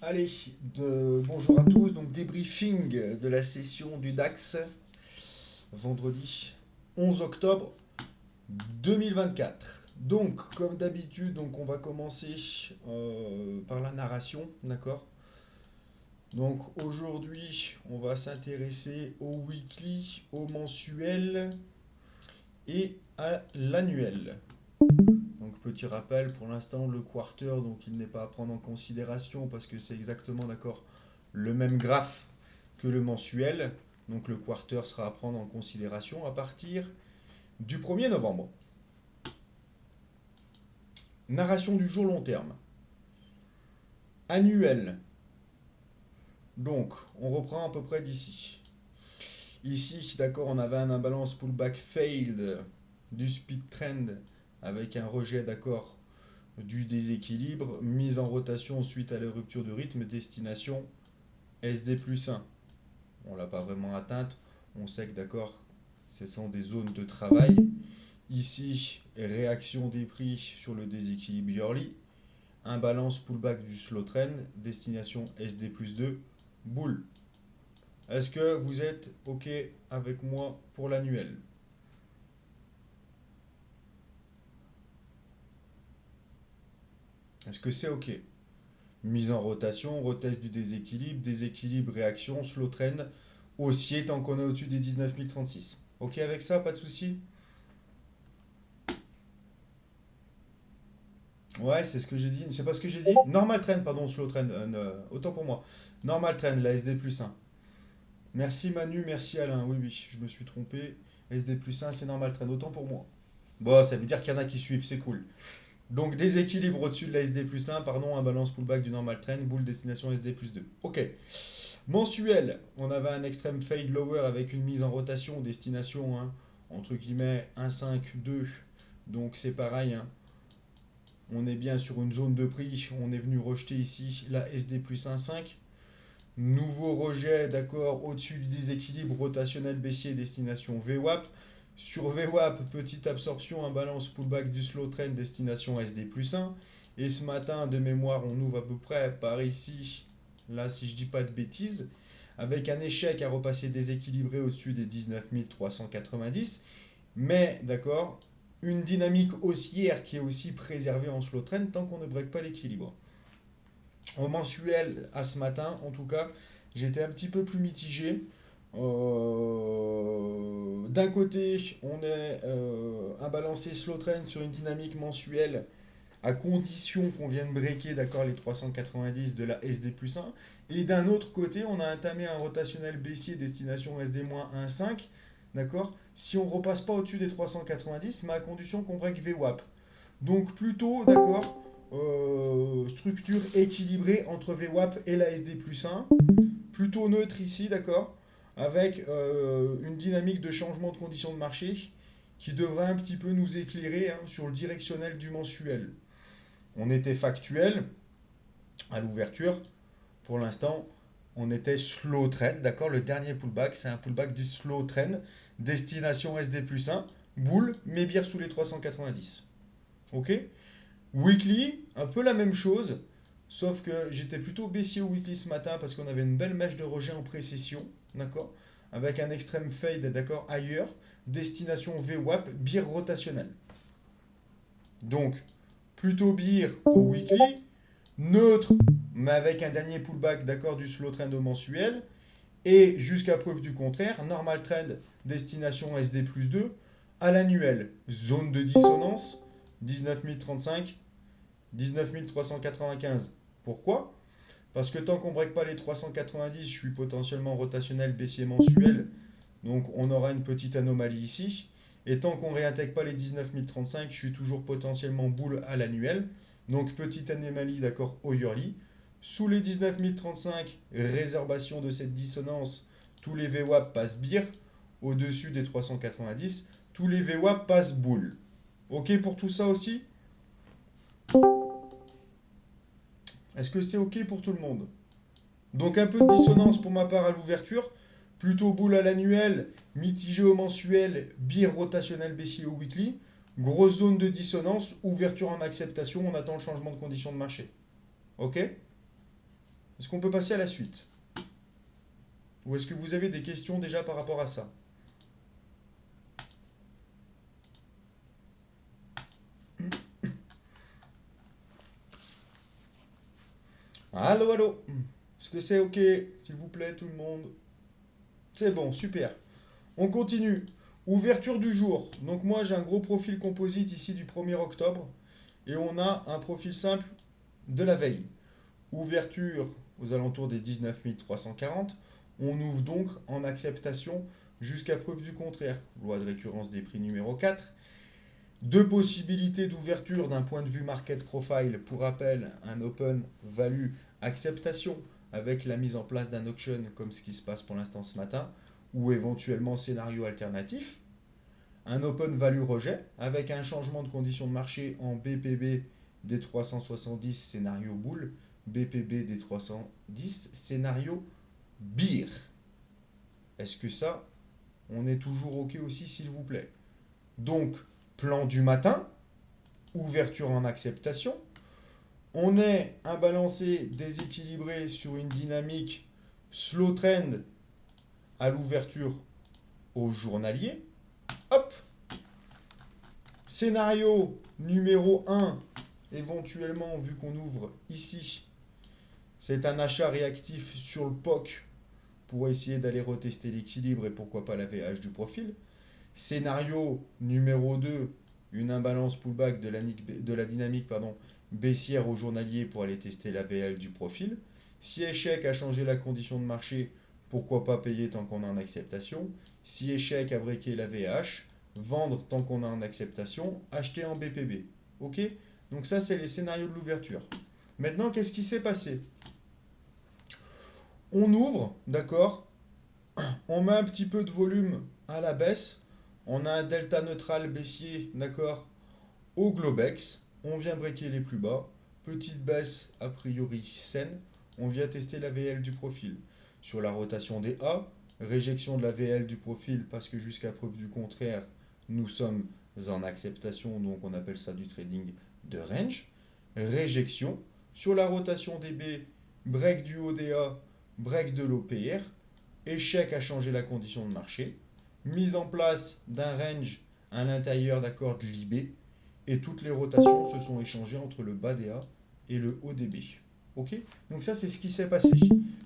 Allez, bonjour à tous. Donc débriefing de la session du DAX, vendredi 11 octobre 2024. Donc, comme d'habitude, on va commencer par la narration, d'accord? Donc aujourd'hui, on va s'intéresser au weekly, au mensuel et à l'annuel. Donc petit rappel, pour l'instant le quarter, donc il n'est pas à prendre en considération parce que c'est exactement d'accord le même graphe que le mensuel. Donc le quarter sera à prendre en considération à partir du 1er novembre. Narration du jour long terme. Annuel. Donc on reprend à peu près d'ici. Ici, d'accord, on avait un imbalance pullback failed du speed trend avec un rejet, d'accord, du déséquilibre, mise en rotation suite à la rupture de rythme, destination SD plus 1. On ne l'a pas vraiment atteinte, on sait que d'accord, ce sont des zones de travail. Ici, réaction des prix sur le déséquilibre yearly, imbalance pullback du slow trend, destination SD plus 2, boule. Est-ce que vous êtes OK avec moi pour l'annuel? Est-ce que c'est OK? Mise en rotation, retest du déséquilibre, déséquilibre, réaction, slow trend, haussier tant qu'on est au-dessus des 19 036. OK avec ça, pas de souci? Ouais, c'est ce que j'ai dit. C'est pas ce que j'ai dit? Normal trend, pardon, slow trend. Autant pour moi. Normal trend, la SD plus 1. Merci Manu, merci Alain. Oui, oui, je me suis trompé. SD plus 1, c'est normal trend. Autant pour moi. Bon, ça veut dire qu'il y en a qui suivent, c'est cool. Donc déséquilibre au-dessus de la SD plus 1, pardon, imbalance pullback du normal trend, boule destination SD plus 2. Ok. Mensuel, on avait un extreme fade lower avec une mise en rotation, destination, hein, entre guillemets, 1,5, 2. Donc c'est pareil, hein. On est bien sur une zone de prix. On est venu rejeter ici la SD plus 1,5. Nouveau rejet, d'accord, au-dessus du déséquilibre rotationnel baissier destination VWAP. Sur VWAP, petite absorption, imbalance pullback du slow trend destination SD plus 1. Et ce matin, de mémoire, on ouvre à peu près par ici, là si je dis pas de bêtises, avec un échec à repasser déséquilibré au-dessus des 19 390. Mais, d'accord, une dynamique haussière qui est aussi préservée en slow trend tant qu'on ne break pas l'équilibre. Au mensuel, à ce matin, en tout cas, j'étais un petit peu plus mitigé. D'un côté, on est imbalancé slow trend sur une dynamique mensuelle à condition qu'on vienne breaker d'accord les 390 de la SD plus 1. Et d'un autre côté, on a entamé un rotationnel baissier destination SD-1,5. D'accord? Si on ne repasse pas au-dessus des 390, mais à condition qu'on break VWAP. Donc plutôt, d'accord, structure équilibrée entre VWAP et la SD plus 1. Plutôt neutre ici, d'accord, avec une dynamique de changement de conditions de marché qui devrait un petit peu nous éclairer, hein, sur le directionnel du mensuel. On était factuel à l'ouverture. Pour l'instant, on était slow trend, d'accord. Le dernier pullback, c'est un pullback du slow trend. Destination SD plus 1. Boule, mais bière sous les 390. Ok. Weekly, un peu la même chose. Sauf que j'étais plutôt baissier au weekly ce matin parce qu'on avait une belle mèche de rejet en précession. D'accord. Avec un extrême fade, d'accord, ailleurs. Destination VWAP, bière rotationnelle. Donc, plutôt beer au weekly, neutre, mais avec un dernier pullback d'accord du slow trend au mensuel, et jusqu'à preuve du contraire, normal trend destination SD plus 2 à l'annuel, zone de dissonance 19 035, 19 395. Pourquoi? Parce que tant qu'on ne break pas les 390, je suis potentiellement rotationnel baissier mensuel, donc on aura une petite anomalie ici. Et tant qu'on ne réintègre pas les 19 035, je suis toujours potentiellement boule à l'annuel. Donc petite anomalie, d'accord, au yearly. Sous les 19 035, réservation de cette dissonance, tous les VWAP passent beer. Au-dessus des 390, tous les VWAP passent boule. Ok pour tout ça aussi? Est-ce que c'est ok pour tout le monde? Donc un peu de dissonance pour ma part à l'ouverture. Plutôt boule à l'annuel, mitigé au mensuel, beer rotationnel baissier au weekly. Grosse zone de dissonance, ouverture en acceptation, on attend le changement de conditions de marché. Ok? Est-ce qu'on peut passer à la suite? Ou est-ce que vous avez des questions déjà par rapport à ça? Allô, allô? Est-ce que c'est OK, s'il vous plaît, tout le monde? C'est bon, super. On continue. Ouverture du jour. Donc moi, j'ai un gros profil composite ici du 1er octobre. Et on a un profil simple de la veille. Ouverture aux alentours des 19 340. On ouvre donc en acceptation jusqu'à preuve du contraire. Loi de récurrence des prix numéro 4. Deux possibilités d'ouverture d'un point de vue market profile. Pour rappel, un open value acceptation avec la mise en place d'un auction comme ce qui se passe pour l'instant ce matin, ou éventuellement scénario alternatif. Un open value rejet avec un changement de conditions de marché en BPB des 370 scénario boule, BPB des 310 scénario beer. Est-ce que ça, on est toujours OK aussi, s'il vous plaît? Donc, plan du matin, ouverture en acceptation. On est un balancé déséquilibré sur une dynamique slow trend à l'ouverture au journalier. Hop! Scénario numéro 1, éventuellement, vu qu'on ouvre ici, c'est un achat réactif sur le POC pour essayer d'aller retester l'équilibre et pourquoi pas la VH du profil. Scénario numéro 2, une imbalance pullback de la dynamique baissière au journalier pour aller tester la VL du profil. Si échec à changer la condition de marché, pourquoi pas payer tant qu'on est en acceptation. Si échec à breaker la VH, vendre tant qu'on est en acceptation, acheter en BPB. Ok? Donc ça, c'est les scénarios de l'ouverture. Maintenant, qu'est-ce qui s'est passé? On ouvre, d'accord? On met un petit peu de volume à la baisse. On a un delta neutral baissier, d'accord, au Globex. On vient breaker les plus bas. Petite baisse a priori saine. On vient tester la VL du profil. Sur la rotation des A, réjection de la VL du profil parce que jusqu'à preuve du contraire, nous sommes en acceptation, donc on appelle ça du trading de range. Réjection. Sur la rotation des B, break du ODA, break de l'OPR. Échec à changer la condition de marché. Mise en place d'un range à l'intérieur d'accords de l'IB. Et toutes les rotations se sont échangées entre le bas DA et le haut DB. Ok? Donc ça, c'est ce qui s'est passé.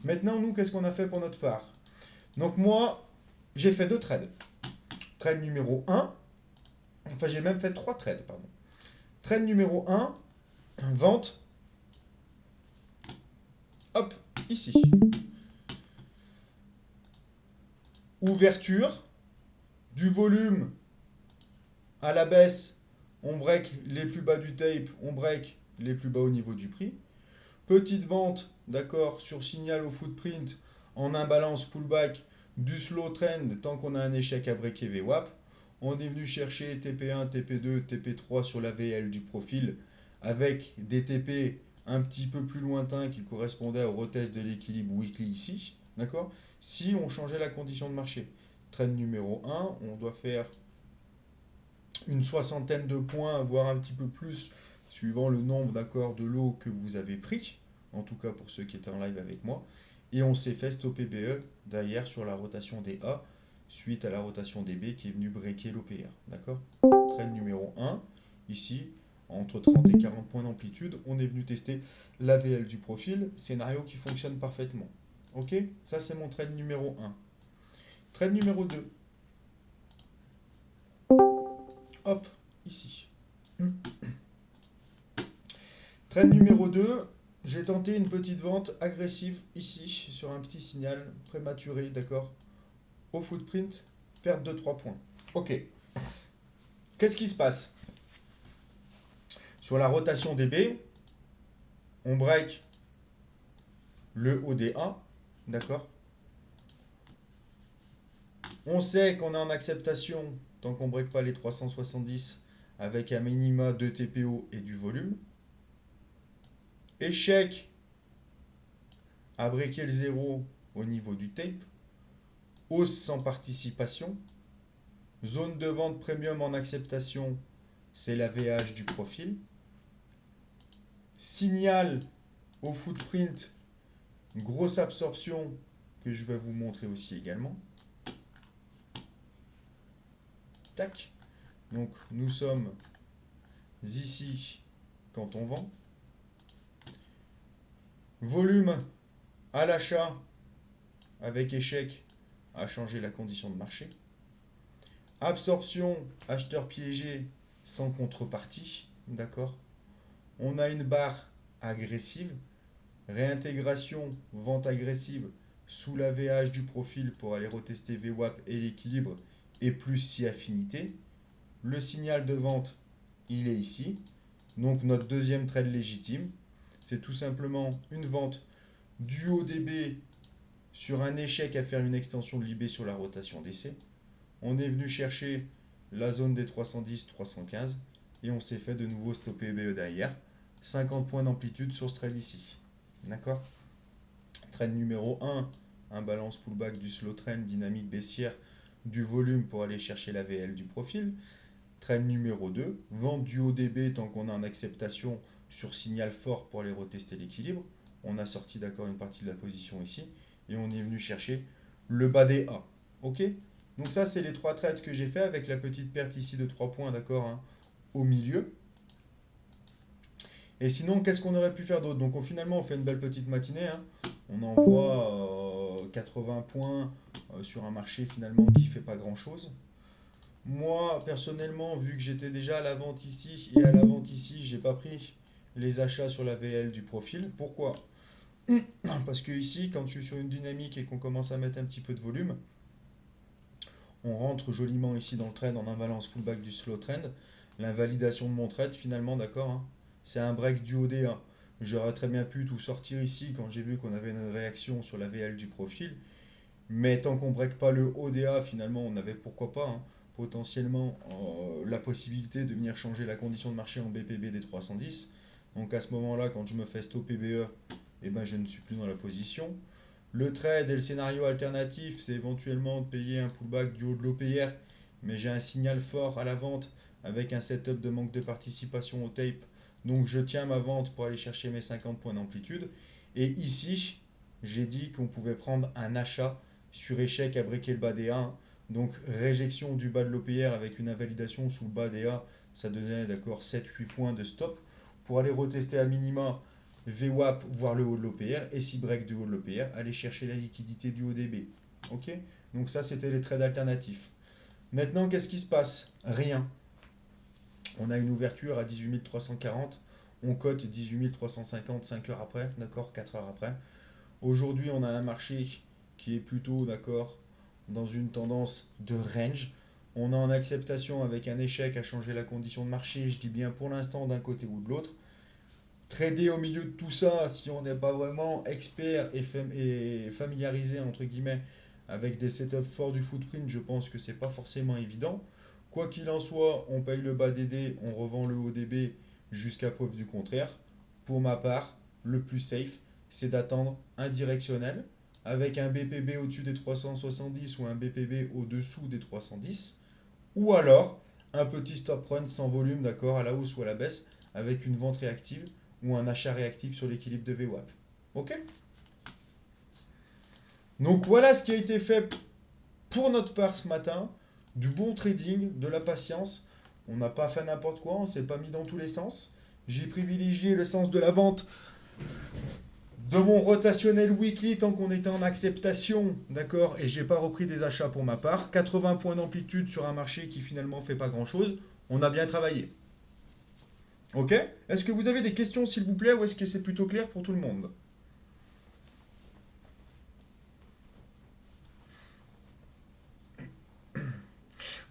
Maintenant, nous, qu'est-ce qu'on a fait pour notre part? Donc moi, j'ai fait 2 trades. Trade numéro 1, enfin j'ai même fait 3 trades, pardon. Trade numéro 1, vente, hop, ici. Ouverture, du volume à la baisse, on break les plus bas du tape, on break les plus bas au niveau du prix. Petite vente, d'accord, sur signal au footprint, en imbalance pullback, du slow trend tant qu'on a un échec à breaker VWAP. On est venu chercher TP1, TP2, TP3 sur la VL du profil avec des TP un petit peu plus lointains qui correspondaient au retest de l'équilibre weekly ici. D'accord? Si on changeait la condition de marché. Trend numéro 1, on doit faire une soixantaine de points, voire un petit peu plus, suivant le nombre d'accords de lot que vous avez pris, en tout cas pour ceux qui étaient en live avec moi. Et on s'est fait stopper BE derrière sur la rotation des A, suite à la rotation des B qui est venue breaker l'OPR. D'accord? Trend numéro 1, ici, entre 30 et 40 points d'amplitude, on est venu tester l'AVL du profil, scénario qui fonctionne parfaitement. Ok? Ça, c'est mon trade numéro 1. Trade numéro 2. Hop, ici. Trade numéro 2, j'ai tenté une petite vente agressive ici, sur un petit signal prématuré, d'accord? Au footprint, perte de 3 points. Ok. Qu'est-ce qui se passe? Sur la rotation des B, on break le ODA, d'accord? On sait qu'on est en acceptation tant qu'on ne break pas les 370 avec un minima de TPO et du volume. Échec à breaker le 0 au niveau du tape. Hausse sans participation. Zone de vente premium en acceptation, c'est la VH du profil. Signal au footprint Grosse absorption que je vais vous montrer aussi également. Tac. Donc nous sommes ici quand on vend. Volume à l'achat avec échec à changer la condition de marché. Absorption acheteur piégé sans contrepartie. D'accord. On a une barre agressive. Réintégration, vente agressive sous la VH du profil pour aller retester VWAP et l'équilibre et plus si affinité. Le signal de vente, il est ici. Donc notre deuxième trade légitime, c'est tout simplement une vente du ODB sur un échec à faire une extension de l'IB sur la rotation d'essai. On est venu chercher la zone des 310-315 et on s'est fait de nouveau stopper BE derrière. 50 points d'amplitude sur ce trade ici. D'accord. Trend numéro 1, un balance pullback du slow trend, dynamique baissière du volume pour aller chercher la VL du profil. Trend numéro 2, vente du ODB tant qu'on a en acceptation sur signal fort pour aller retester l'équilibre. On a sorti d'accord une partie de la position ici et on est venu chercher le bas des A. Ok. Donc ça c'est les trois trades que j'ai fait avec la petite perte ici de 3 points, d'accord, hein, au milieu. Et sinon, qu'est-ce qu'on aurait pu faire d'autre? Donc finalement, on fait une belle petite matinée. Hein. On envoie 80 points sur un marché finalement qui ne fait pas grand-chose. Moi, personnellement, vu que j'étais déjà à la vente ici et à la vente ici, j'ai pas pris les achats sur la VL du profil. Pourquoi? Parce que ici, quand je suis sur une dynamique et qu'on commence à mettre un petit peu de volume, on rentre joliment ici dans le trend en imbalance pullback du slow trend. L'invalidation de mon trade, finalement, d'accord, hein, c'est un break du ODA. J'aurais très bien pu tout sortir ici quand j'ai vu qu'on avait une réaction sur la VL du profil. Mais tant qu'on ne break pas le ODA, finalement, on avait pourquoi pas, hein, potentiellement la possibilité de venir changer la condition de marché en BPB des 310. Donc à ce moment-là, quand je me fais stopper BE, eh ben, je ne suis plus dans la position. Le trade et le scénario alternatif, c'est éventuellement de payer un pullback du haut de l'OPR, mais j'ai un signal fort à la vente avec un setup de manque de participation au tape. Donc je tiens ma vente pour aller chercher mes 50 points d'amplitude. Et ici, j'ai dit qu'on pouvait prendre un achat sur échec à breaker le bas des A. Donc réjection du bas de l'OPR avec une invalidation sous le bas des A, ça donnait d'accord 7-8 points de stop pour aller retester à minima VWAP, voire le haut de l'OPR, et si break du haut de l'OPR, aller chercher la liquidité du ODB. Ok. Donc ça, c'était les trades alternatifs. Maintenant, qu'est-ce qui se passe? Rien. On a une ouverture à 18 340, on cote 18 350 5 heures après, d'accord, 4 heures après. Aujourd'hui, on a un marché qui est plutôt, d'accord, dans une tendance de range. On est en acceptation avec un échec à changer la condition de marché, je dis bien pour l'instant d'un côté ou de l'autre. Trader au milieu de tout ça, si on n'est pas vraiment expert et familiarisé entre guillemets avec des setups forts du footprint, je pense que c'est pas forcément évident. Quoi qu'il en soit, on paye le bas DD, on revend le haut DB jusqu'à preuve du contraire. Pour ma part, le plus safe, c'est d'attendre un directionnel avec un BPB au-dessus des 370 ou un BPB au-dessous des 310, ou alors un petit stop run sans volume, d'accord, à la hausse ou à la baisse, avec une vente réactive ou un achat réactif sur l'équilibre de VWAP. Ok? Donc voilà ce qui a été fait pour notre part ce matin. Du bon trading, de la patience. On n'a pas fait n'importe quoi, on ne s'est pas mis dans tous les sens. J'ai privilégié le sens de la vente de mon rotationnel weekly tant qu'on était en acceptation, d'accord, et j'ai pas repris des achats pour ma part. 80 points d'amplitude sur un marché qui finalement fait pas grand chose. On a bien travaillé. Ok? Est-ce que vous avez des questions s'il vous plaît ou est-ce que c'est plutôt clair pour tout le monde?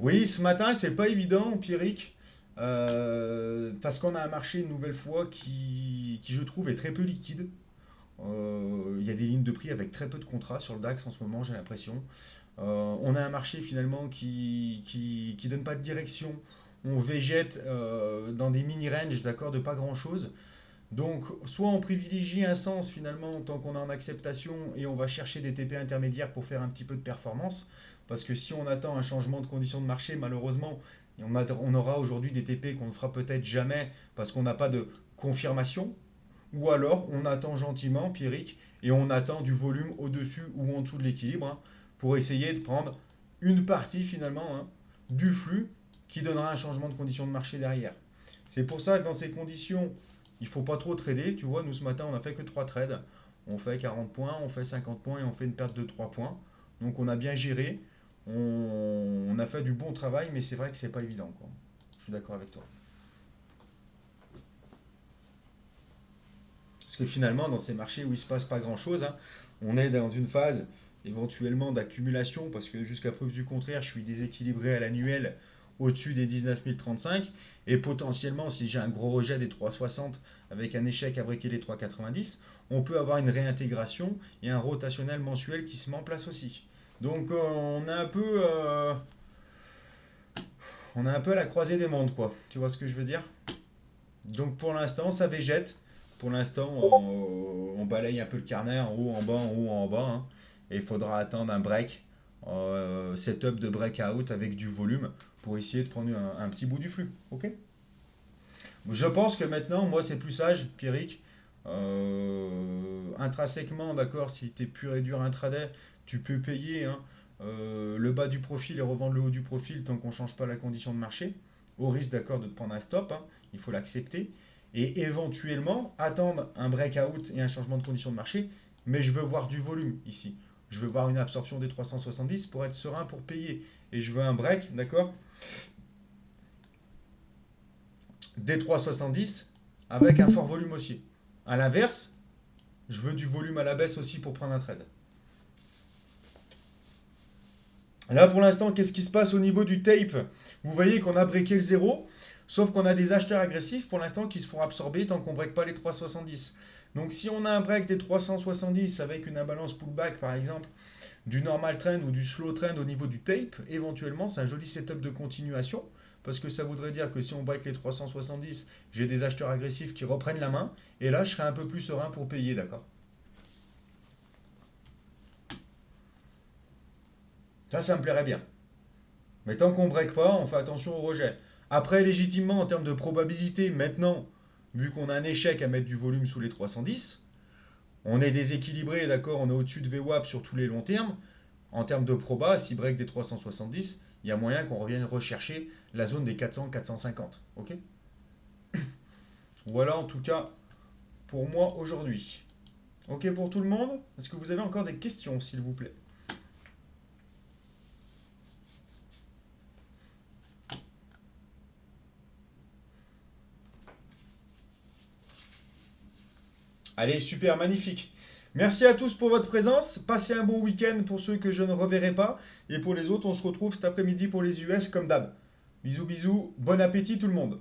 Oui, ce matin, c'est pas évident, empirique, parce qu'on a un marché une nouvelle fois qui, je trouve, est très peu liquide. Il y a des lignes de prix avec très peu de contrats sur le DAX en ce moment, j'ai l'impression. On a un marché finalement qui donne pas de direction. On végète dans des mini-ranges, d'accord, de pas grand-chose. Donc, soit on privilégie un sens finalement tant qu'on est en acceptation et on va chercher des TP intermédiaires pour faire un petit peu de performance. Parce que si on attend un changement de conditions de marché, malheureusement, on aura aujourd'hui des TP qu'on ne fera peut-être jamais parce qu'on n'a pas de confirmation. ou alors on attend gentiment, Pierrick, et on attend du volume au-dessus ou en dessous de l'équilibre, hein, pour essayer de prendre une partie finalement, hein, du flux qui donnera un changement de condition de marché derrière. C'est pour ça que dans ces conditions, il ne faut pas trop trader. Tu vois, nous ce matin, on n'a fait que 3 trades. On fait 40 points, on fait 50 points et on fait une perte de 3 points. Donc on a bien géré, on a fait du bon travail, mais c'est vrai que c'est pas évident, quoi. Je suis d'accord avec toi. Parce que finalement, dans ces marchés où il ne se passe pas grand-chose, hein, on est dans une phase éventuellement d'accumulation, parce que jusqu'à preuve du contraire, je suis déséquilibré à l'annuel au-dessus des 19 035, et potentiellement, si j'ai un gros rejet des 3,60 avec un échec à breaker les 3,90, on peut avoir une réintégration et un rotationnel mensuel qui se met en place aussi. Donc on est un peu, on est un peu à la croisée des mondes, quoi. Tu vois ce que je veux dire? Donc pour l'instant, ça végète. Pour l'instant, on balaye un peu le carnet en haut, en bas, en haut, en bas, hein. Et il faudra attendre un break, setup de breakout avec du volume pour essayer de prendre un petit bout du flux. Ok? Je pense que maintenant, moi, c'est plus sage, Pierrick. Intrinsèquement, d'accord, si tu es pur et dur intraday, tu peux payer, hein, le bas du profil et revendre le haut du profil tant qu'on ne change pas la condition de marché, au risque, d'accord, de te prendre un stop, hein, il faut l'accepter, et éventuellement attendre un breakout et un changement de condition de marché, mais je veux voir du volume ici. Je veux voir une absorption des 370 pour être serein pour payer. Et je veux un break, d'accord, des 370 avec un fort volume haussier. A l'inverse, je veux du volume à la baisse aussi pour prendre un trade. Là, pour l'instant, qu'est-ce qui se passe au niveau du tape? Vous voyez qu'on a breaké le zéro, sauf qu'on a des acheteurs agressifs pour l'instant qui se font absorber tant qu'on ne break pas les 370. Donc si on a un break des 370 avec une imbalance pullback, par exemple, du normal trend ou du slow trend au niveau du tape, éventuellement, c'est un joli setup de continuation, parce que ça voudrait dire que si on break les 370, j'ai des acheteurs agressifs qui reprennent la main, et là, je serai un peu plus serein pour payer, d'accord? Ça me plairait bien. Mais tant qu'on ne break pas, on fait attention au rejet. Après, légitimement, en termes de probabilité, maintenant, vu qu'on a un échec à mettre du volume sous les 310, on est déséquilibré, d'accord, on est au-dessus de VWAP sur tous les longs termes. En termes de proba, si break des 370, il y a moyen qu'on revienne rechercher la zone des 400-450. Ok? Voilà en tout cas pour moi aujourd'hui. Ok pour tout le monde? Est-ce que vous avez encore des questions, s'il vous plaît? Allez, super, magnifique. Merci à tous pour votre présence. Passez un bon week-end pour ceux que je ne reverrai pas. Et pour les autres, on se retrouve cet après-midi pour les US comme d'hab. Bisous, bisous. Bon appétit tout le monde.